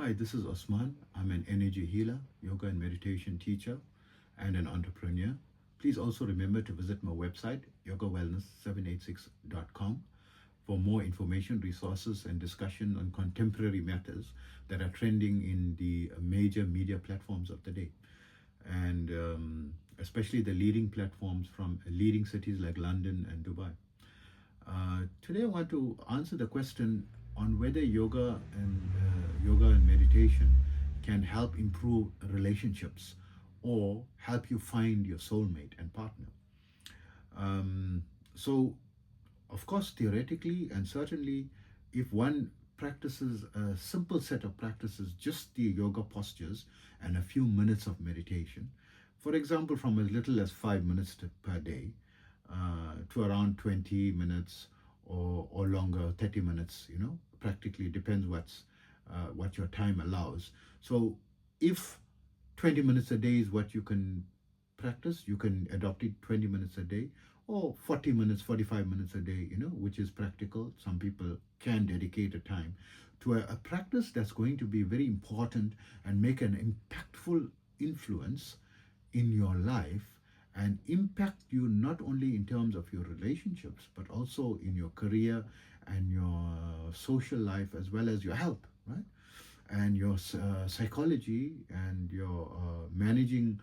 Hi, this is Osman. I'm an energy healer, yoga and meditation teacher, and an entrepreneur. Please also remember to visit my website, yogawellness786.com, for more information, resources, and discussion on contemporary matters that are trending in the major media platforms of the day. And especially the leading platforms from leading cities like London and Dubai. Today, I want to answer the question on whether yoga and meditation can help improve relationships or help you find your soulmate and partner. So, of course, theoretically and certainly, if one practices a simple set of practices, just the yoga postures and a few minutes of meditation, for example, from as little as 5 minutes per day to around 20 minutes or longer, 30 minutes, practically depends what your time allows. So if 20 minutes a day is what you can practice, you can adopt it 20 minutes a day or 40 minutes, 45 minutes a day, which is practical. Some people can dedicate a time to a practice that's going to be very important and make an impactful influence in your life and impact you not only in terms of your relationships, but also in your career and your social life as well as your health, right? And your psychology and your managing,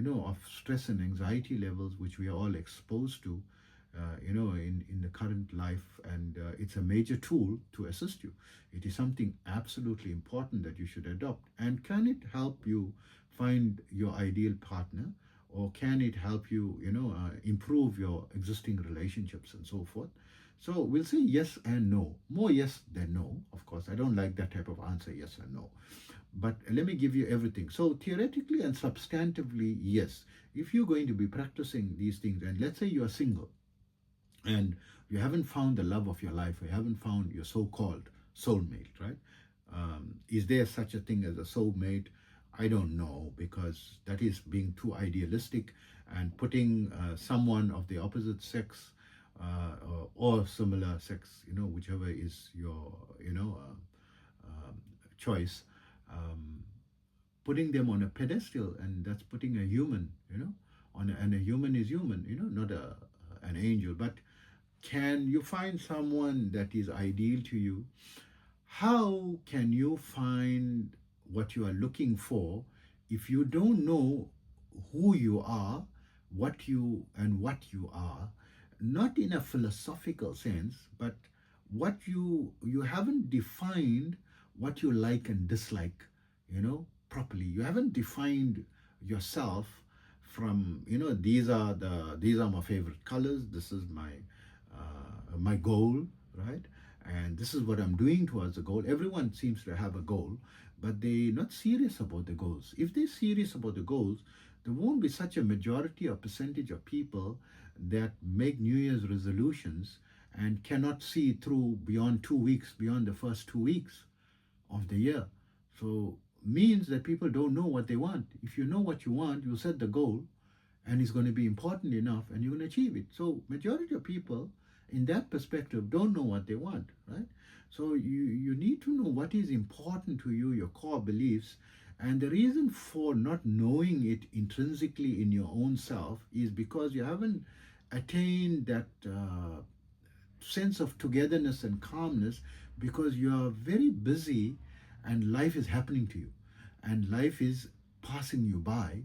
of stress and anxiety levels, which we are all exposed to, in the current life. And it's a major tool to assist you. It is something absolutely important that you should adopt. And can it help you find your ideal partner? Or can it help you, improve your existing relationships and so forth? So we'll say yes and no. More yes than no. Of course, I don't like that type of answer, yes and no. But let me give you everything. So theoretically and substantively, yes. If you're going to be practicing these things, and let's say you are single, and you haven't found the love of your life, or you haven't found your so-called soulmate, right? Is there such a thing as a soulmate? I don't know, because that is being too idealistic and putting someone of the opposite sex or similar sex, whichever is your, choice, putting them on a pedestal, and that's putting a human, and a human is human, not an angel. But can you find someone that is ideal to you? How can you find what you are looking for if you don't know who you are, what you are, not in a philosophical sense, but what you haven't defined what you like and dislike, properly. You haven't defined yourself from, these are my favorite colors, this is my goal, right? And this is what I'm doing towards the goal. Everyone seems to have a goal, but they're not serious about the goals. If they're serious about the goals, there won't be such a majority or percentage of people that make New Year's resolutions and cannot see through beyond 2 weeks, beyond the first 2 weeks of the year. So means that people don't know what they want. If you know what you want, you'll set the goal, and it's going to be important enough, and you're going to achieve it. So majority of people in that perspective don't know what they want, right? So you need to know what is important to you, your core beliefs. And the reason for not knowing it intrinsically in your own self is because you haven't attained that sense of togetherness and calmness, because you are very busy and life is happening to you and life is passing you by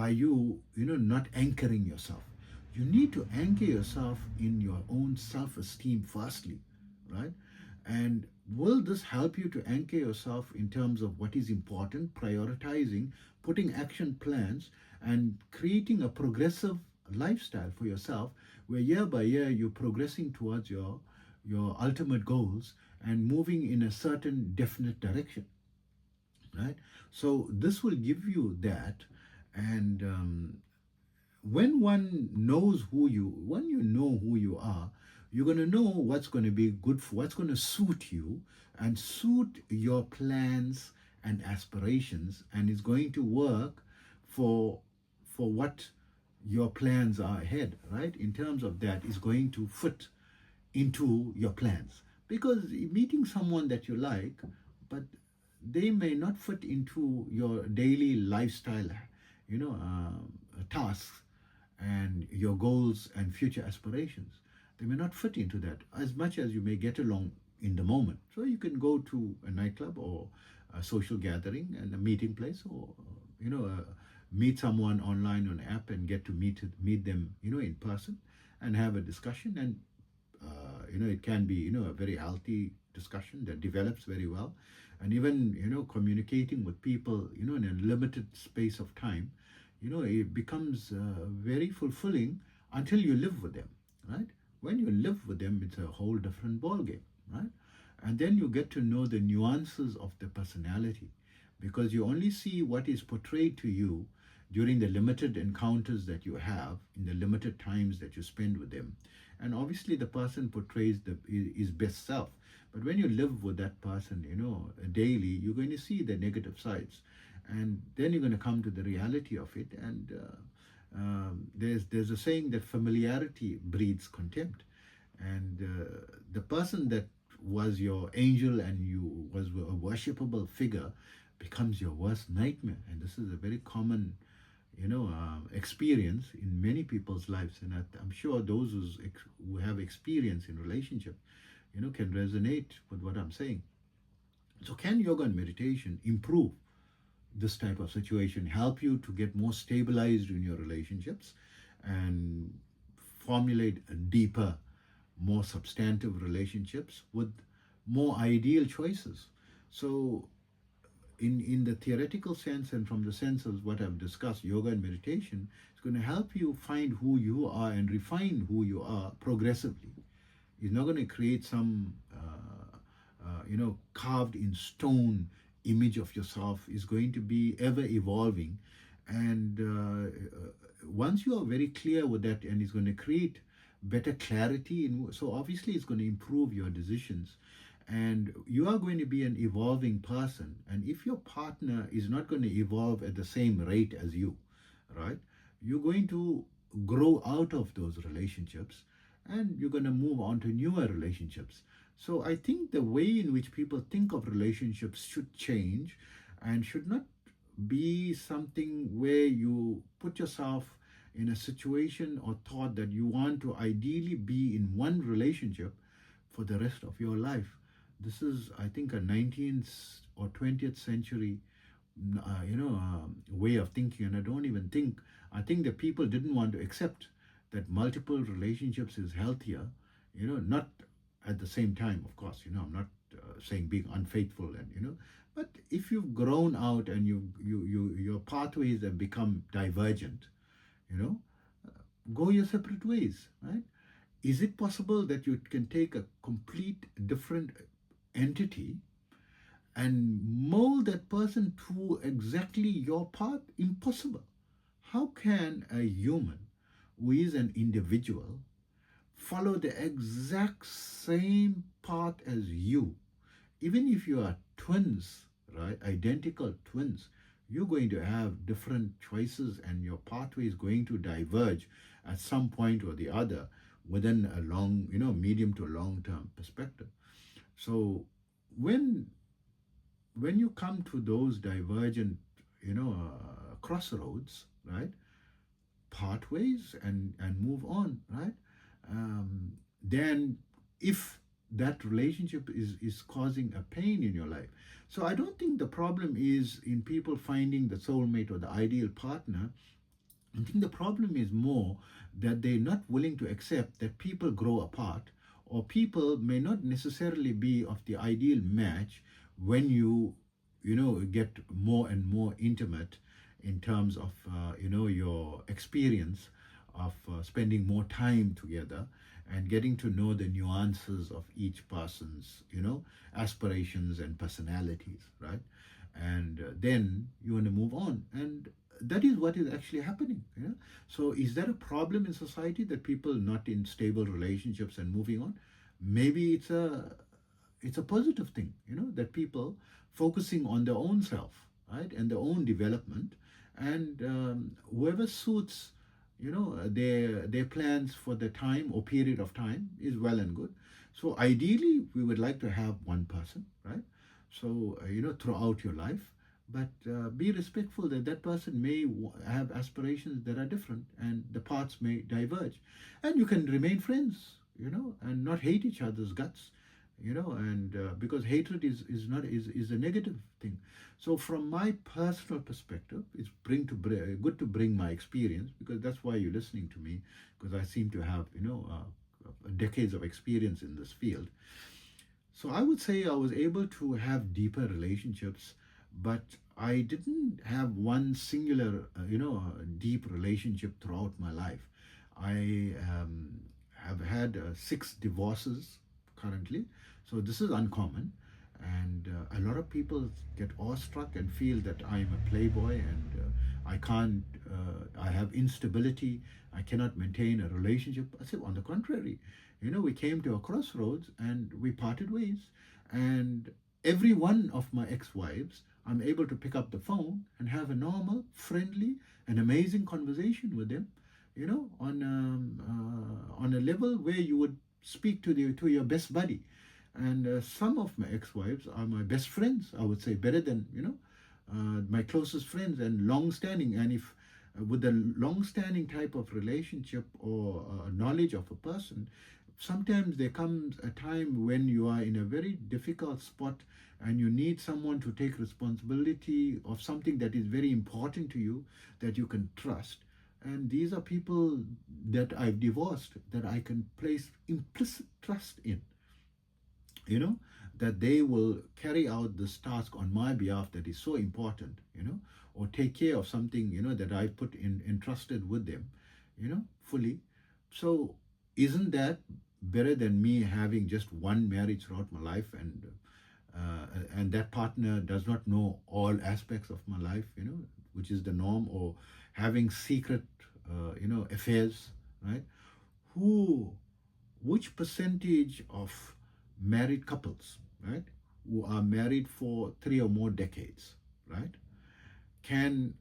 you, not anchoring yourself. You need to anchor yourself in your own self-esteem firstly, right? And will this help you to anchor yourself in terms of what is important, prioritizing, putting action plans, and creating a progressive lifestyle for yourself, where year by year you're progressing towards your ultimate goals and moving in a certain definite direction, right? So this will give you that. And when one knows when you know who you are, you're going to know what's going to be good for, what's going to suit you and suit your plans and aspirations, and it's going to work for what your plans are ahead, right? In terms of that, is going to fit into your plans. Because meeting someone that you like, but they may not fit into your daily lifestyle, tasks and your goals and future aspirations. They may not fit into that as much as you may get along in the moment. So you can go to a nightclub or a social gathering and a meeting place, or meet someone online on an app and get to meet them in person and have a discussion. And it can be a very healthy discussion that develops very well. And even communicating with people in a limited space of time, it becomes very fulfilling until you live with them, right? When you live with them, it's a whole different ball game, right? And then you get to know the nuances of the personality, because you only see what is portrayed to you during the limited encounters that you have, in the limited times that you spend with them. And obviously the person portrays his best self. But when you live with that person, daily, you're going to see the negative sides. And then you're going to come to the reality of it. And there's a saying that familiarity breeds contempt. And the person that was your angel and you was a worshipable figure becomes your worst nightmare. And this is a very common experience in many people's lives. And I'm sure those who have experience in relationship can resonate with what I'm saying. So can yoga and meditation improve this type of situation, help you to get more stabilized in your relationships and formulate a deeper, more substantive relationships with more ideal choices? So in the theoretical sense and from the sense of what I've discussed, yoga and meditation is going to help you find who you are and refine who you are progressively. It's not going to create some carved in stone image of yourself. Is going to be ever evolving. And once you are very clear with that, and it's going to create better clarity, so obviously it's going to improve your decisions. And you are going to be an evolving person. And if your partner is not going to evolve at the same rate as you, right, you're going to grow out of those relationships and you're going to move on to newer relationships. So I think the way in which people think of relationships should change, and should not be something where you put yourself in a situation or thought that you want to ideally be in one relationship for the rest of your life. This is, I think, a 19th or 20th century, way of thinking. And I think that people didn't want to accept that multiple relationships is healthier, not at the same time, of course, I'm not saying being unfaithful but if you've grown out and your pathways have become divergent, go your separate ways, right? Is it possible that you can take a complete different entity and mold that person to exactly your path? Impossible. How can a human who is an individual follow the exact same path as you? Even if you are twins, right, identical twins, you're going to have different choices and your pathway is going to diverge at some point or the other within a long, medium to long term perspective. So when you come to those divergent, crossroads, right, pathways, and move on, right, then if that relationship is causing a pain in your life. So I don't think the problem is in people finding the soulmate or the ideal partner. I think the problem is more that they're not willing to accept that people grow apart, or people may not necessarily be of the ideal match when you get more and more intimate in terms of your experience of spending more time together and getting to know the nuances of each person's aspirations and personalities, right? And then you want to move on, and that is what is actually happening. So is there a problem in society that people not in stable relationships and moving on? Maybe it's a positive thing, that people focusing on their own self, right, and their own development, and whoever suits their plans for the time or period of time is well and good. So ideally we would like to have one person, right, So, throughout your life, but be respectful that that person may have aspirations that are different and the paths may diverge. And you can remain friends, and not hate each other's guts, and because hatred is not is a negative thing. So from my personal perspective, it's good to bring my experience, because that's why you're listening to me, because I seem to have decades of experience in this field. So I would say I was able to have deeper relationships, but I didn't have one singular, deep relationship throughout my life. I have had 6 divorces currently, so this is uncommon. And a lot of people get awestruck and feel that I'm a playboy and I can't, I have instability, I cannot maintain a relationship. I say, on the contrary, we came to a crossroads and we parted ways. And every one of my ex-wives, I'm able to pick up the phone and have a normal, friendly, and amazing conversation with them, on a level where you would speak to your best buddy. And some of my ex-wives are my best friends, I would say, better than my closest friends, and long-standing. And if with a long-standing type of relationship or knowledge of a person, sometimes there comes a time when you are in a very difficult spot and you need someone to take responsibility of something that is very important to you, that you can trust. And these are people that I've divorced, that I can place implicit trust in, that they will carry out this task on my behalf that is so important, or take care of something, that I put entrusted with them, fully. So isn't that better than me having just one marriage throughout my life, and that partner does not know all aspects of my life, which is the norm, or having secret, affairs, right? Who, which percentage of married couples, right, who are married for 3 or more decades, right, can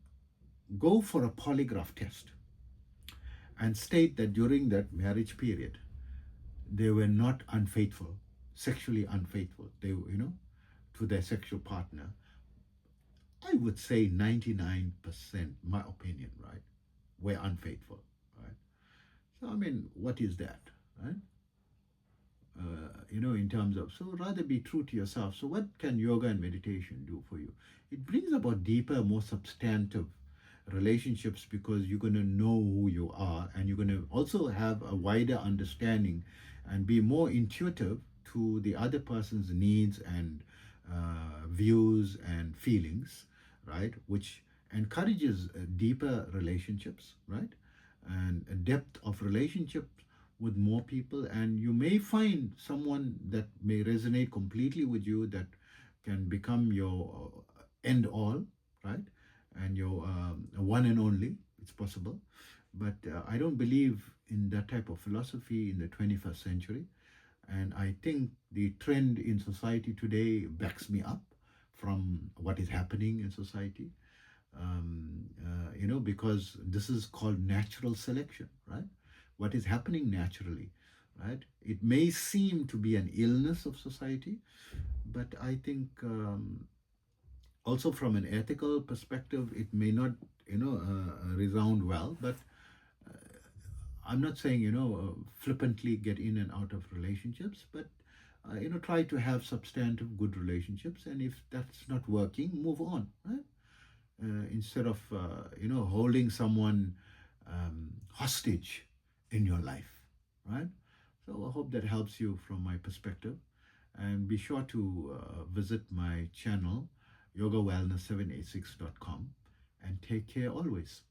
go for a polygraph test and state that during that marriage period they were not unfaithful, sexually unfaithful, to their sexual partner? I would say 99%, my opinion, right, were unfaithful, right? So I mean, what is that, right? In terms of, so rather be true to yourself. So what can yoga and meditation do for you? It brings about deeper, more substantive relationships, because you're going to know who you are, and you're going to also have a wider understanding and be more intuitive to the other person's needs and views and feelings, right? Which encourages deeper relationships, right? And a depth of relationship with more people. And you may find someone that may resonate completely with you, that can become your end all, right? And your one and only. It's possible. But I don't believe in that type of philosophy in the 21st century. And I think the trend in society today backs me up from what is happening in society. Because this is called natural selection, right? What is happening naturally, right? It may seem to be an illness of society, but I think also from an ethical perspective, it may not, resound well. But I'm not saying, flippantly get in and out of relationships, but try to have substantive, good relationships. And if that's not working, move on, right? Instead of, holding someone hostage in your life, right? So I hope that helps you from my perspective. And be sure to visit my channel, yogawellness786.com, and take care always.